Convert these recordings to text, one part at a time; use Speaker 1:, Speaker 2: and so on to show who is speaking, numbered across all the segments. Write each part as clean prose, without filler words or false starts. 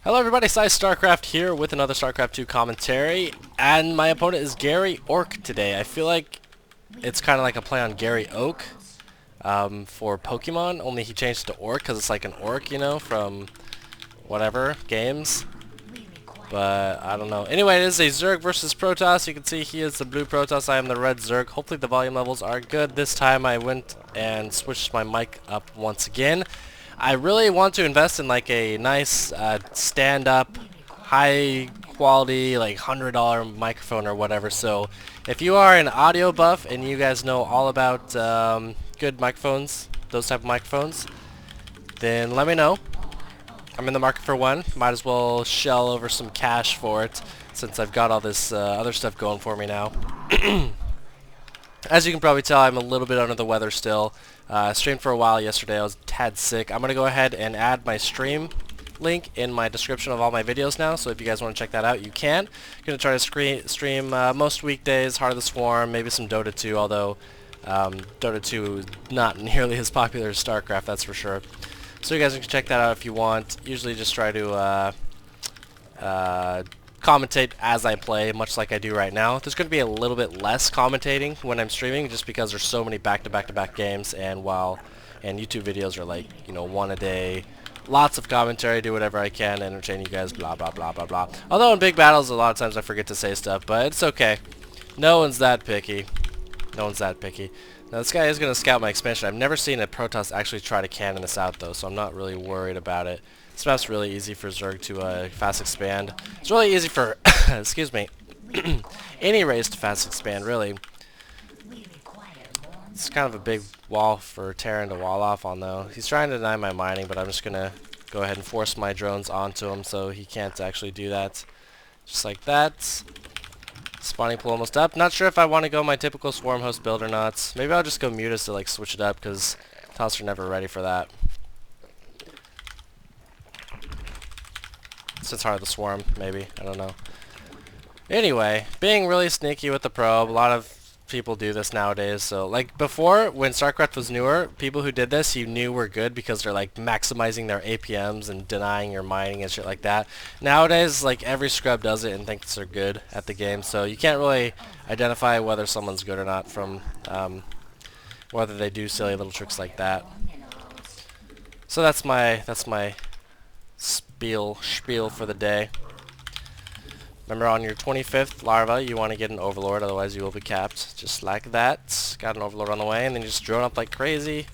Speaker 1: Hello everybody, PsyStarcraft here with another StarCraft 2 commentary, and my opponent is GaryOark today. I feel like it's kind of like a play on GaryOak for Pokemon, only he changed it to Orc because it's like an orc, you know, from whatever, games. But I don't know. Anyway, it is a Zerg versus Protoss. You can see he is the blue Protoss, I am the red Zerg. Hopefully the volume levels are good. This time I went and switched my mic up once again. I really want to invest in like a nice stand-up, high-quality, like $100 microphone or whatever. So if you are an audio buff and you guys know all about good microphones, those type of microphones, then let me know. I'm in the market for one. Might as well shell over some cash for it since I've got all this other stuff going for me now. As you can probably tell, I'm a little bit under the weather still. Streamed for a while yesterday. I was a tad sick. I'm going to go ahead and add my stream link in my description of all my videos now, so if you guys want to check that out, you can. I'm going to try to stream most weekdays, Heart of the Swarm, maybe some Dota 2, although Dota 2 is not nearly as popular as StarCraft, that's for sure. So you guys can check that out if you want. Usually just try to commentate as I play, much like I do right now. There's going to be a little bit less commentating when I'm streaming, just because there's so many back-to-back-to-back games, and YouTube videos are like, you know, one a day. Lots of commentary, do whatever I can to entertain you guys, blah, blah, blah, blah, blah. Although in big battles, a lot of times I forget to say stuff, but it's okay. No one's that picky. No one's that picky. Now this guy is going to scout my expansion. I've never seen a Protoss actually try to cannon this out though, so I'm not really worried about it. This map's really easy for Zerg to fast expand. It's really easy for, excuse me, any race to fast expand, really. It's kind of a big wall for Terran to wall off on though. He's trying to deny my mining, but I'm just going to go ahead and force my drones onto him so he can't actually do that. Just like that. Spawning pool almost up. Not sure if I want to go my typical swarm host build or not. Maybe I'll just go Mutas to like switch it up because Toss are never ready for that. Since Heart of the Swarm, maybe. I don't know. Anyway, being really sneaky with the probe. A lot of people do this nowadays. So like before, when StarCraft was newer, people who did this you knew were good because they're like maximizing their APMs and denying your mining and shit like that. Nowadays, like every scrub does it and thinks they're good at the game, so you can't really identify whether someone's good or not from whether they do silly little tricks like that. So that's my spiel for the day. Remember, on your 25th larva, you want to get an Overlord, otherwise you will be capped. Just like that. Got an Overlord on the way, and then you just drone up like crazy.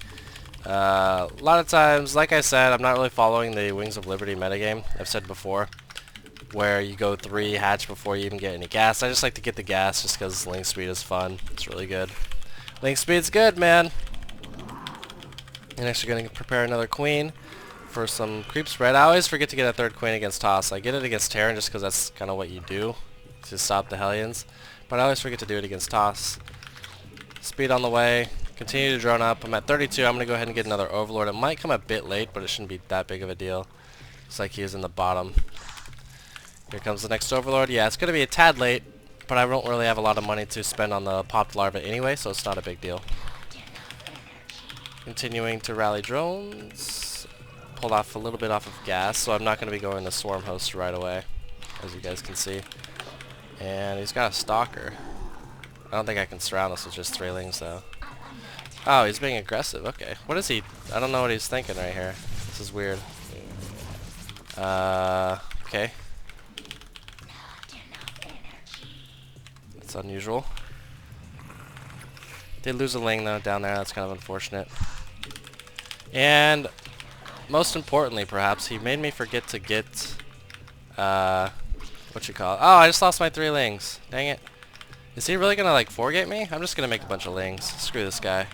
Speaker 1: A lot of times, like I said, I'm not really following the Wings of Liberty metagame, I've said before, where you go 3 hatch before you even get any gas. I just like to get the gas just because link speed is fun. It's really good. Link speed's good, man. And next you're going to prepare another queen for some creep spread. I always forget to get a third queen against Toss. I get it against Terran just because that's kind of what you do to stop the Hellions, but I always forget to do it against Toss. Speed on the way. Continue to drone up. I'm at 32. I'm going to go ahead and get another Overlord. It might come a bit late, but it shouldn't be that big of a deal. Looks like he is in the bottom. Here comes the next Overlord. Yeah, it's going to be a tad late, but I don't really have a lot of money to spend on the popped larva anyway, so it's not a big deal. Continuing to rally drones. Pulled off a little bit off of gas, so I'm not going to be going to Swarm Host right away, as you guys can see. And he's got a Stalker. I don't think I can surround this with just 3 lings, though. Oh, he's being aggressive. Okay. What is he? I don't know what he's thinking right here. This is weird. Okay. That's unusual. Did lose a ling, though, down there. That's kind of unfortunate. And most importantly, perhaps, he made me forget to get, what you call it? Oh, I just lost my 3 lings. Dang it. Is he really gonna, like, 4-gate me? I'm just gonna make a bunch of lings. Screw this guy.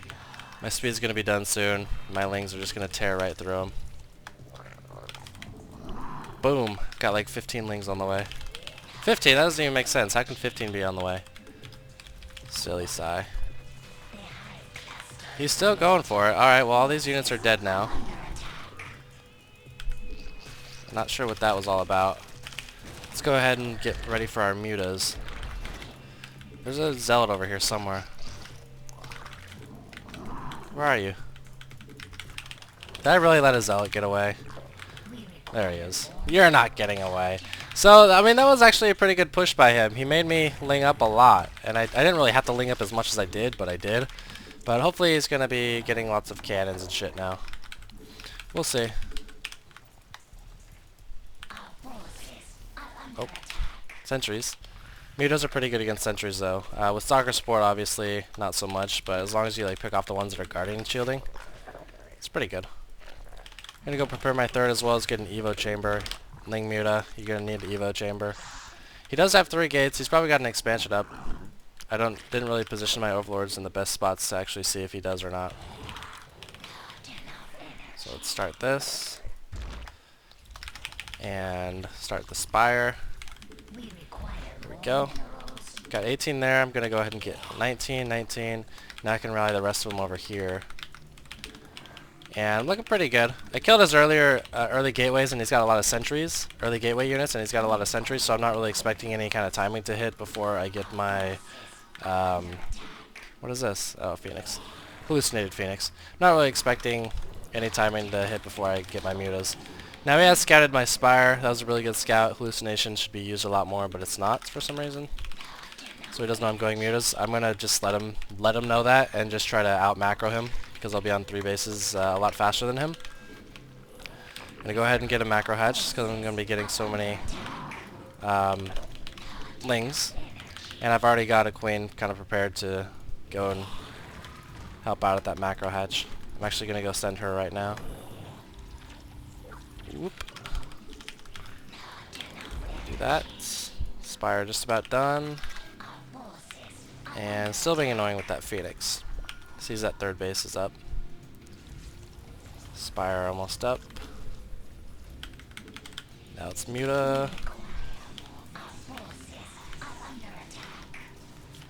Speaker 1: My speed's gonna be done soon. My lings are just gonna tear right through him. Boom. Got, like, 15 lings on the way. 15? That doesn't even make sense. How can 15 be on the way? Silly sigh. He's still going for it. Alright, well, all these units are dead now. Not sure what that was all about. Let's go ahead and get ready for our mutas. There's a zealot over here somewhere. Where are you? Did I really let a zealot get away? There he is. You're not getting away. So, I mean, that was actually a pretty good push by him. He made me ling up a lot. And I didn't really have to ling up as much as I did, but I did. But hopefully he's going to be getting lots of cannons and shit now. We'll see. Oh. Sentries. Mutas are pretty good against sentries, though. With soccer support, obviously, not so much. But as long as you like pick off the ones that are guarding and shielding, it's pretty good. I'm gonna go prepare my third as well as get an Evo chamber. Ling Muta, you're gonna need an Evo chamber. He does have 3 gates. He's probably got an expansion up. I didn't really position my overlords in the best spots to actually see if he does or not. So let's start this. And start the Spire. There we go. Got 18 there. I'm gonna go ahead and get 19, 19. Now I can rally the rest of them over here. And looking pretty good. I killed his early gateways, and he's got a lot of sentries, early gateway units, and he's got a lot of sentries, so I'm not really expecting any kind of timing to hit before I get my, what is this? Oh, Phoenix. Hallucinated Phoenix. Not really expecting any timing to hit before I get my mutas. Now he has scouted my Spire. That was a really good scout. Hallucination should be used a lot more, but it's not for some reason. So he doesn't know I'm going mutas. I'm gonna just let him know that and just try to out macro him, because I'll be on 3 bases a lot faster than him. I'm going to go ahead and get a macro hatch just because I'm going to be getting so many lings. And I've already got a queen kind of prepared to go and help out at that macro hatch. I'm actually going to go send her right now. Whoop. Do that. Spire just about done. And still being annoying with that Phoenix. Sees that 3rd base is up. Spire almost up. Now it's Muta.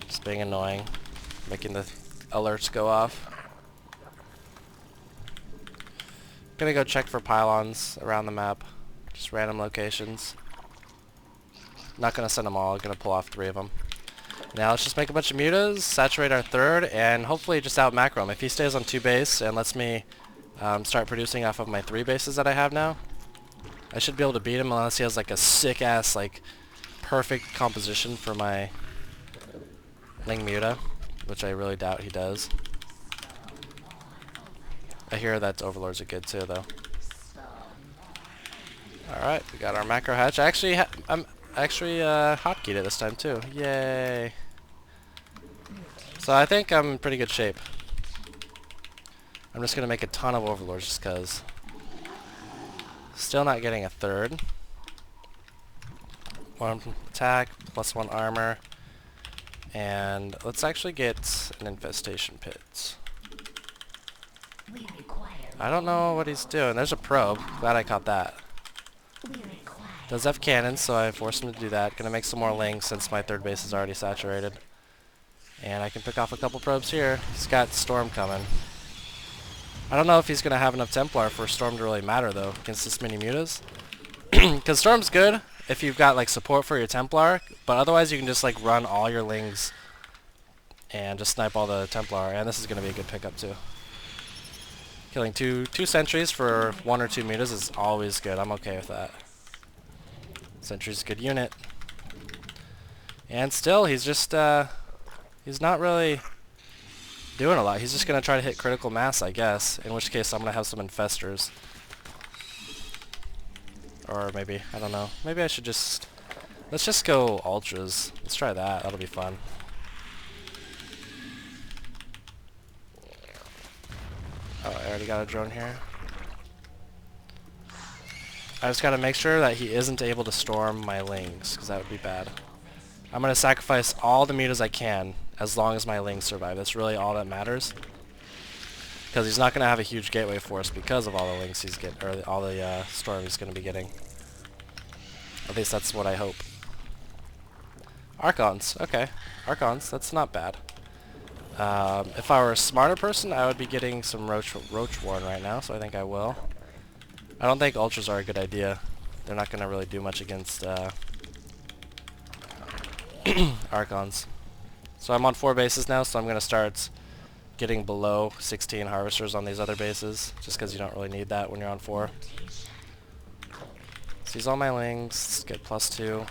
Speaker 1: Just being annoying. Making the alerts go off. Gonna go check for pylons around the map. Just random locations. Not gonna send them all, gonna pull off 3 of them. Now let's just make a bunch of mutas, saturate our 3rd, and hopefully just out macro him. If he stays on 2 base and lets me start producing off of my 3 bases that I have now, I should be able to beat him unless he has like a sick ass, like, perfect composition for my Ling Muta, which I really doubt he does. I hear that overlords are good too, though. Alright, we got our macro hatch. I'm actually hotkeyed it this time too. Yay! So I think I'm in pretty good shape. I'm just gonna make a ton of overlords just cause. Still not getting a 3rd. 1 attack, +1 armor. And let's actually get an infestation pit. I don't know what he's doing. There's a probe. Glad I caught that. Does have cannons, so I forced him to do that. Gonna make some more lings since my 3rd base is already saturated. And I can pick off a couple probes here. He's got Storm coming. I don't know if he's gonna have enough Templar for Storm to really matter though against this many mutas. Because Storm's good if you've got like support for your Templar, but otherwise you can just like run all your lings and just snipe all the Templar, and this is gonna be a good pickup too. Killing two sentries for 1 or 2 mutas is always good. I'm okay with that. Sentry's a good unit. And still, he's just, he's not really doing a lot. He's just going to try to hit critical mass, I guess. In which case, I'm going to have some infestors. Or maybe, I don't know. Maybe I should just... Let's just go ultras. Let's try that. That'll be fun. Oh, I already got a drone here. I just gotta make sure that he isn't able to storm my lings, because that would be bad. I'm gonna sacrifice all the mutas I can, as long as my lings survive. That's really all that matters. Because he's not gonna have a huge gateway force because of all the lings he's getting, or all the storm he's gonna be getting. At least that's what I hope. Archons, okay. Archons, that's not bad. If I were a smarter person, I would be getting some Roach Warren right now, so I think I will. I don't think Ultras are a good idea. They're not going to really do much against Archons. So I'm on 4 bases now, so I'm going to start getting below 16 Harvesters on these other bases, just because you don't really need that when you're on 4. Seize all my lings, get +2.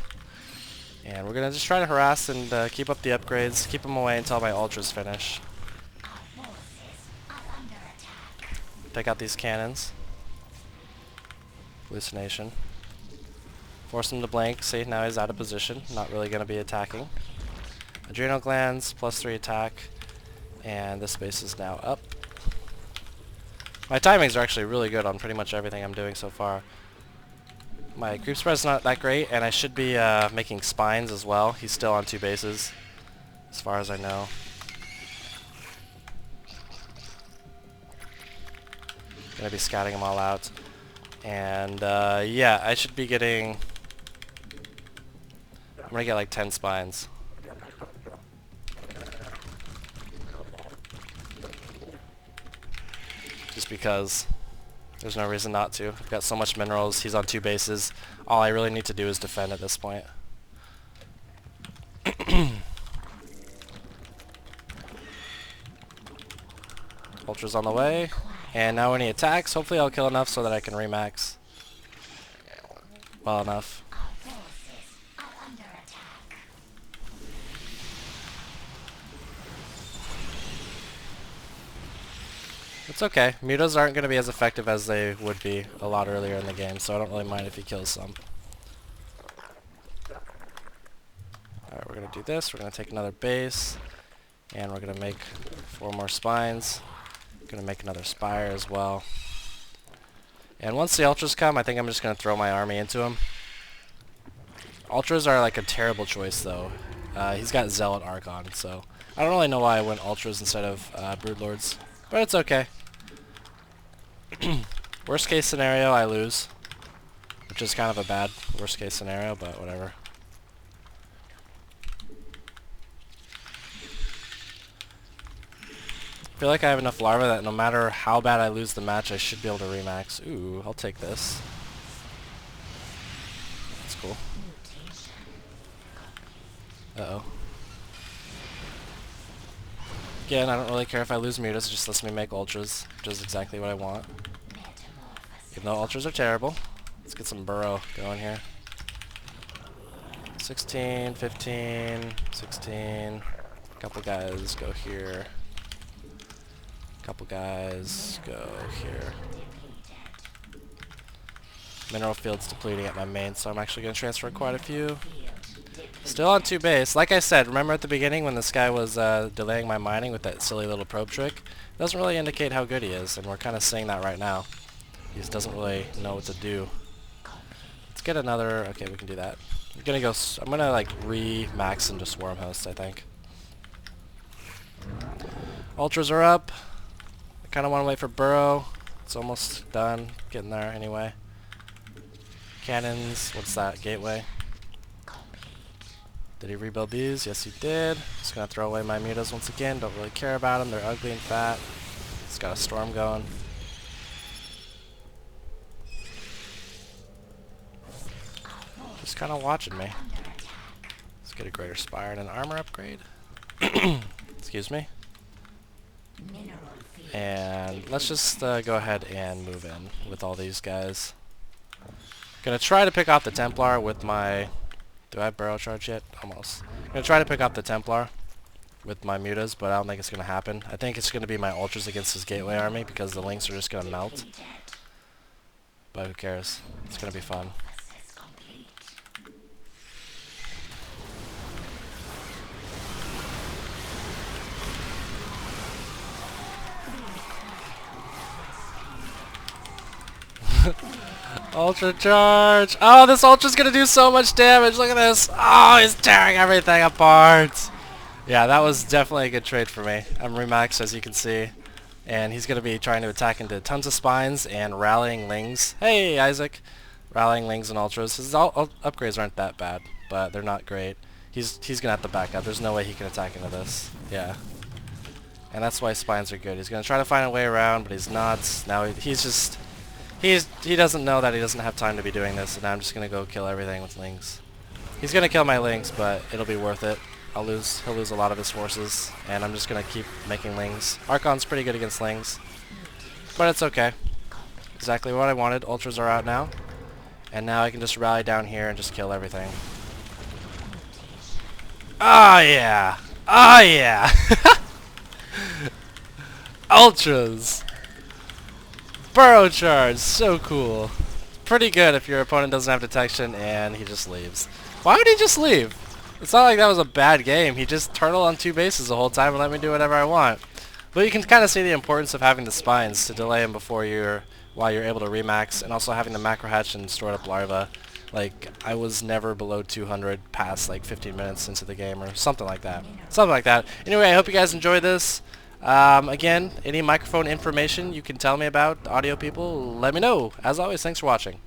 Speaker 1: And we're going to just try to harass and keep up the upgrades, keep them away until my ultras finish. Take out these cannons. Hallucination. Force him to blank. See, now he's out of position. Not really going to be attacking. Adrenal glands, +3 attack. And this base is now up. My timings are actually really good on pretty much everything I'm doing so far. My creep spread is not that great, and I should be making spines as well. He's still on 2 bases, as far as I know. Gonna be scouting them all out. And yeah, I should be getting... I'm gonna get like 10 spines. Just because there's no reason not to. I've got so much minerals, he's on 2 bases. All I really need to do is defend at this point. Ultra's on the way. And now when he attacks, hopefully I'll kill enough so that I can remax. Well enough. It's okay. Mutas aren't going to be as effective as they would be a lot earlier in the game, so I don't really mind if he kills some. Alright, we're going to do this. We're going to take another base, and we're going to make 4 more spines. Going to make another spire as well. And once the ultras come, I think I'm just going to throw my army into him. Ultras are like a terrible choice, though. He's got Zealot Archon, so I don't really know why I went ultras instead of Broodlords, but it's okay. Worst case scenario, I lose, which is kind of a bad worst case scenario, but whatever. I feel like I have enough larvae that no matter how bad I lose the match, I should be able to remax. Ooh, I'll take this. That's cool. Uh-oh. Again, I don't really care if I lose mutas, it just lets me make ultras, which is exactly what I want. Even though ultras are terrible. Let's get some burrow going here. 16, 15, 16. A couple guys go here. Couple guys go here. Mineral field's depleting at my main, so I'm actually going to transfer quite a few. Still on 2 base. Like I said, remember at the beginning when this guy was delaying my mining with that silly little probe trick? It doesn't really indicate how good he is, and we're kind of seeing that right now. He just doesn't really know what to do. Let's get another... Okay, we can do that. I'm gonna like re-max into Swarm Host, I think. Ultras are up. I kind of want to wait for Burrow. It's almost done. Getting there anyway. Cannons. What's that? Gateway. Did he rebuild these? Yes, he did. Just gonna throw away my mutas once again. Don't really care about them. They're ugly and fat. He's got a storm going. Just kind of watching me. Let's get a greater spire and an armor upgrade. Excuse me. And let's just go ahead and move in with all these guys. Gonna try to pick off the Templar with my... Do I have Barrel Charge yet? Almost. Gonna try to pick off the Templar with my mutas, but I don't think it's gonna happen. I think it's gonna be my ultras against his gateway army because the links are just gonna melt. But who cares? It's gonna be fun. Ultra charge! Oh, this ultra's gonna do so much damage! Look at this! Oh, he's tearing everything apart! Yeah, that was definitely a good trade for me. I'm remaxed, as you can see. And he's gonna be trying to attack into tons of spines and rallying lings. Hey, Isaac! Rallying lings and ultras. His upgrades aren't that bad, but they're not great. He's gonna have to back up. There's no way he can attack into this. Yeah. And that's why spines are good. He's gonna try to find a way around, but he's not. Now he's just... He doesn't know that he doesn't have time to be doing this, and I'm just gonna go kill everything with lings. He's gonna kill my lings, but it'll be worth it. He'll lose a lot of his forces, and I'm just gonna keep making lings. Archon's pretty good against lings, but it's okay. Exactly what I wanted. Ultras are out now, And now I can just rally down here and just kill everything. Oh yeah! Oh yeah! Ultras! Burrow charge! So cool. Pretty good if your opponent doesn't have detection and he just leaves. Why would he just leave? It's not like that was a bad game. He just turtled on 2 bases the whole time and let me do whatever I want. But you can kind of see the importance of having the spines to delay him while you're able to remax, and also having the macro hatch and stored up larva. Like, I was never below 200 past like 15 minutes into the game or something like that. Something like that. Anyway, I hope you guys enjoyed this. Again, any microphone information you can tell me about, audio people, let me know. As always, thanks for watching.